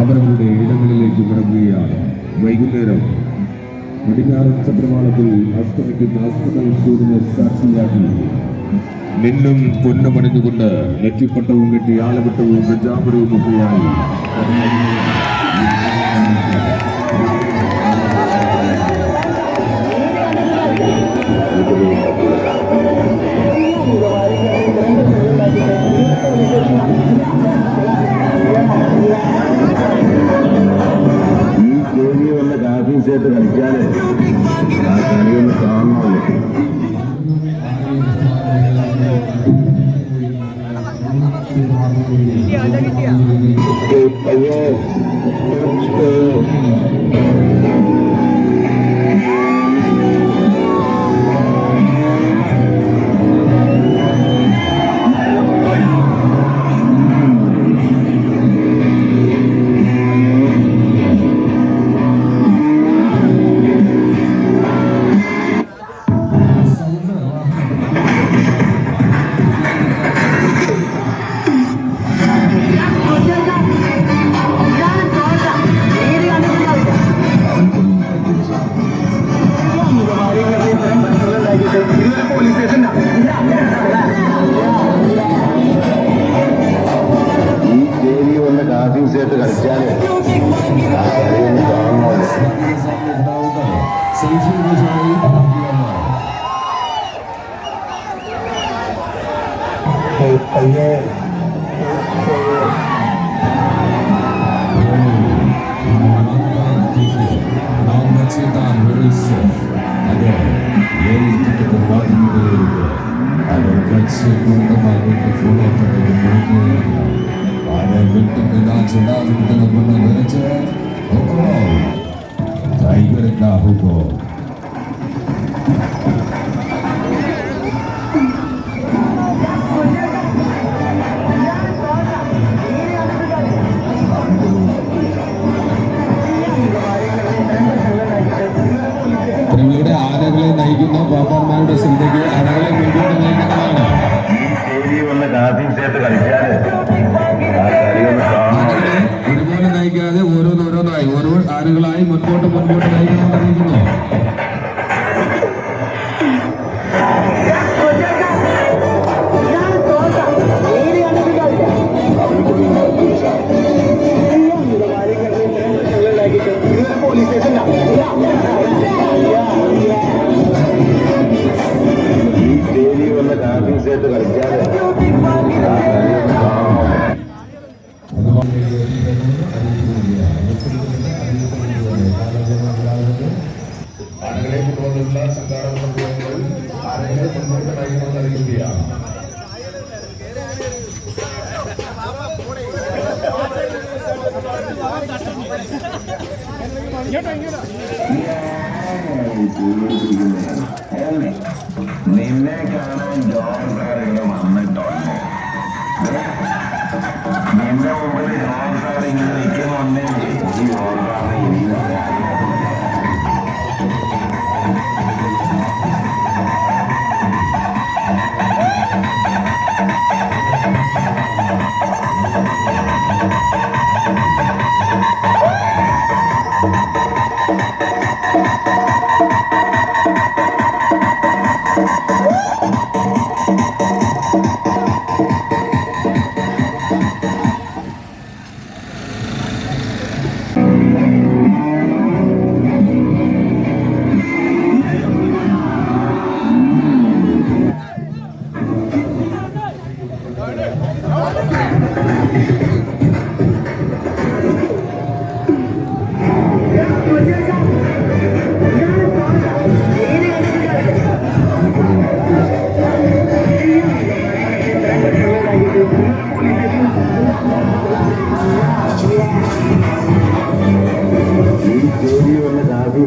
അവരവരുടെ ഇടങ്ങളിലേക്ക് മടങ്ങുകയാണ്. വൈകുന്നേരം പടിഞ്ഞാറൻ ചക്രവാളത്തിൽ അസ്തമിക്കുന്ന അസ്തമയ സൂര്യനെ സാക്ഷിയാക്കി മിന്നും പൊന്നമണിഞ്ഞുകൊണ്ട് നെറ്റിപ്പട്ടവും കെട്ടി ആലവട്ടവും പ്രജാപരവും ഒക്കെയായി ഈ സ്റ്റേഡിയം വന്ന കാഫി സെറ്റ് കളിച്ചാല് ആ കളിയൊന്ന് കാണണമല്ലോ. അയ്യോ സെറ്റ് കളിച്ചാല് ആ കളിയൊന്ന് കാണണമല്ലോ. അയ്യോ ഇവിടെ ആനകളെ നയിക്കുന്ന പാപ്പാന്മാരുടെ ശ്രദ്ധയ്ക്ക് ആനകളെ മുന്നോട്ട് നയിക്കുന്നതാണ്. ഇതുപോലെ നയിക്കാതെ ഓരോന്നോരോന്നായി ഓരോ ആനകളായി മുൻപോട്ട് നയിക്കണമെന്ന് അറിയിക്കുന്നു. ആനകളെ കൊണ്ടുവന്നുള്ള സംഘാടക സംഭവങ്ങൾ ആനകളെ മുന്നോട്ട് നയിക്കണമെന്ന് അറിയിക്കുകയാണ്. നിന്നെ കാണാൻ ജോർസാറിങ്ങനെ വന്നിട്ടുണ്ട്. നിന്റെ മുമ്പിൽ ജോർസാർ ഇങ്ങനെ നിൽക്കുന്നുണ്ടെങ്കിൽ ഈ ജോർസാറിനെ ഇനിയും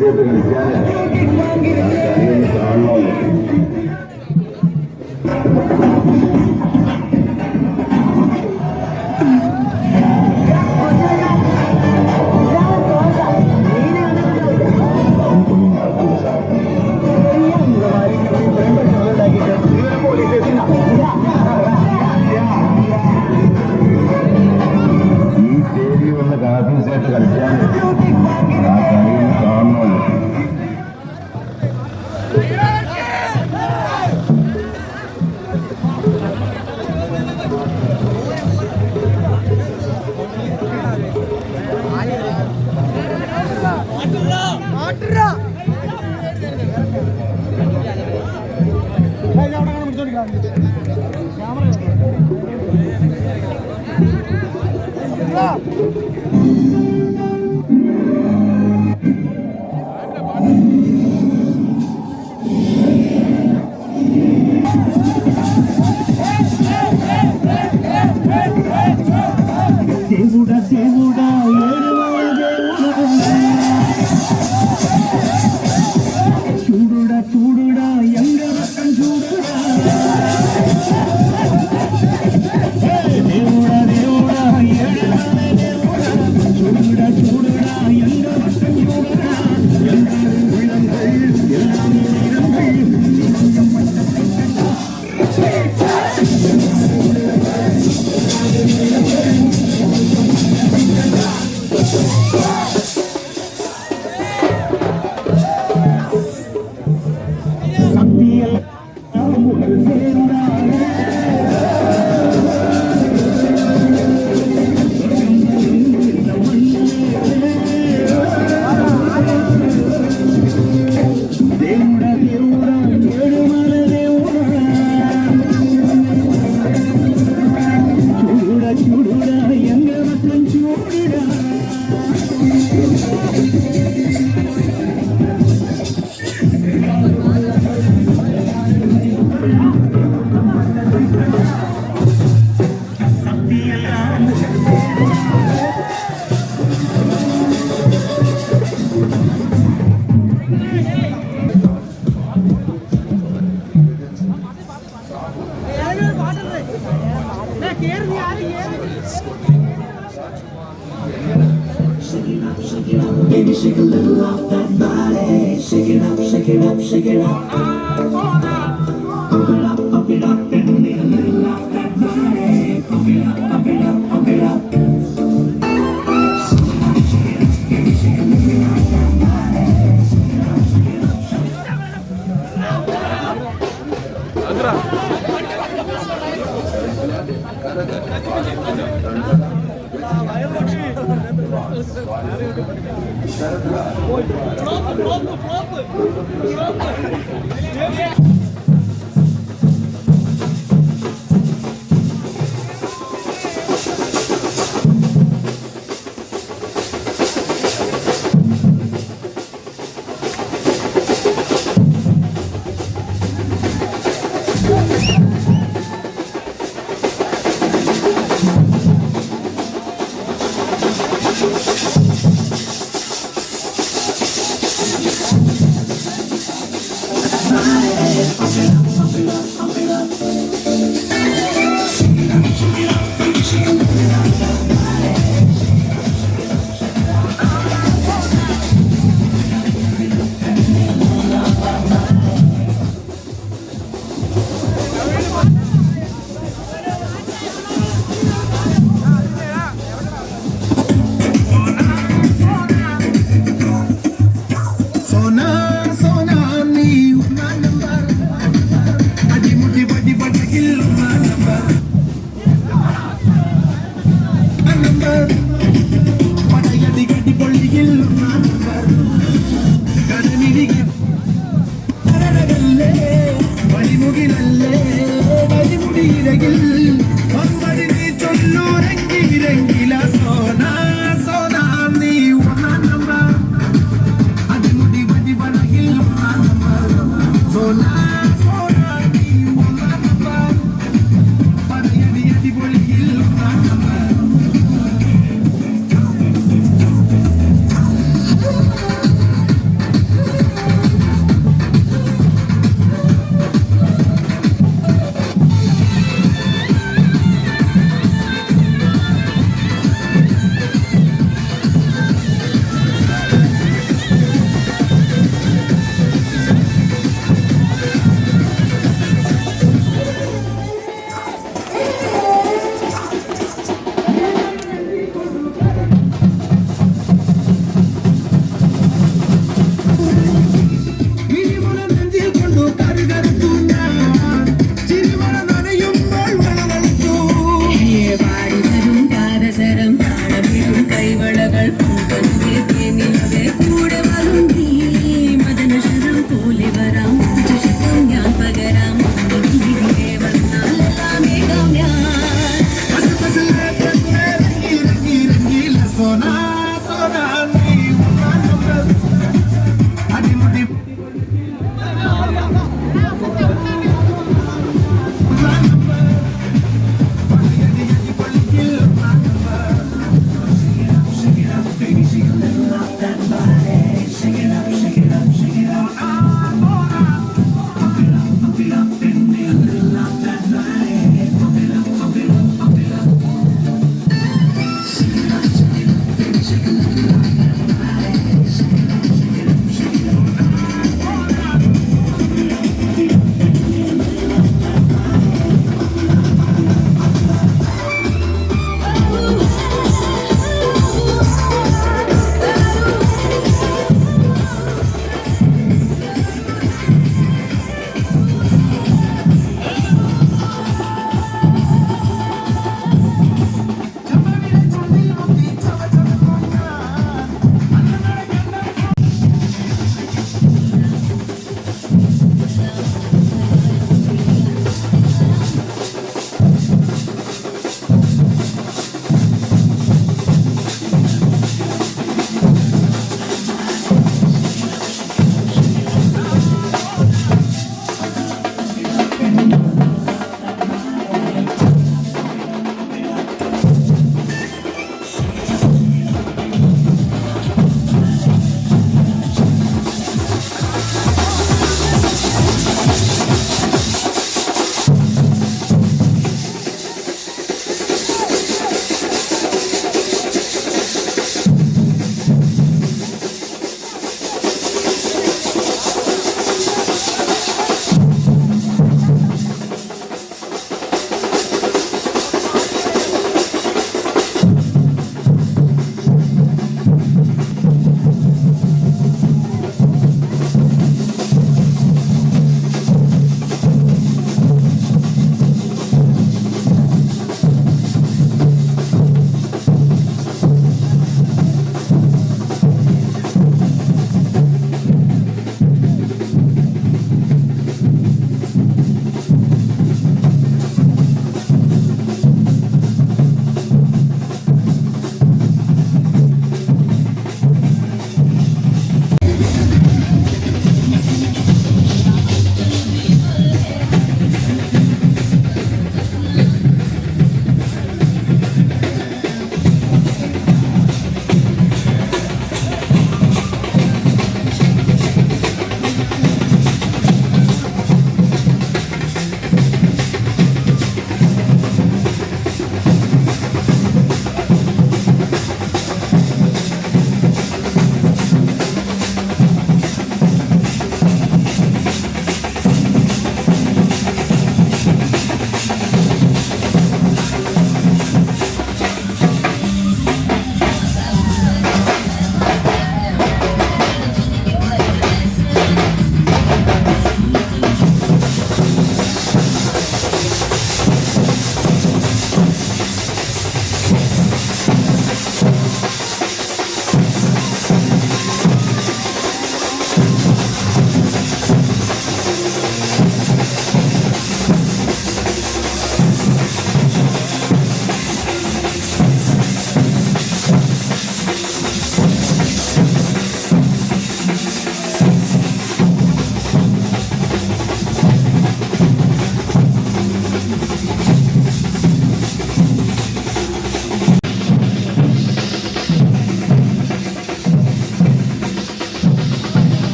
സെറ്റ് കളിച്ചാല് ആ കളിയൊന്ന് കാണണമല്ലോ. దేవుడా దేవుడా చూడుడా చూడుడా ఎంగ రకం చూడుడా దేవుడా దేవుడా దేవుడా చూడుడా చూడుడా ఎంగ రకం చూడుడా Baby, shake a little off that body. Shake it up, shake it up, shake it up. Pump it up, pump it up. Baby, need a little off that body. Pump it up, pump it up, pump it up. Baby, shake a little off that body. Shake it up, shake it up, shake സോനാ സോനാ നീ അടിമുടി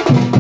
Shake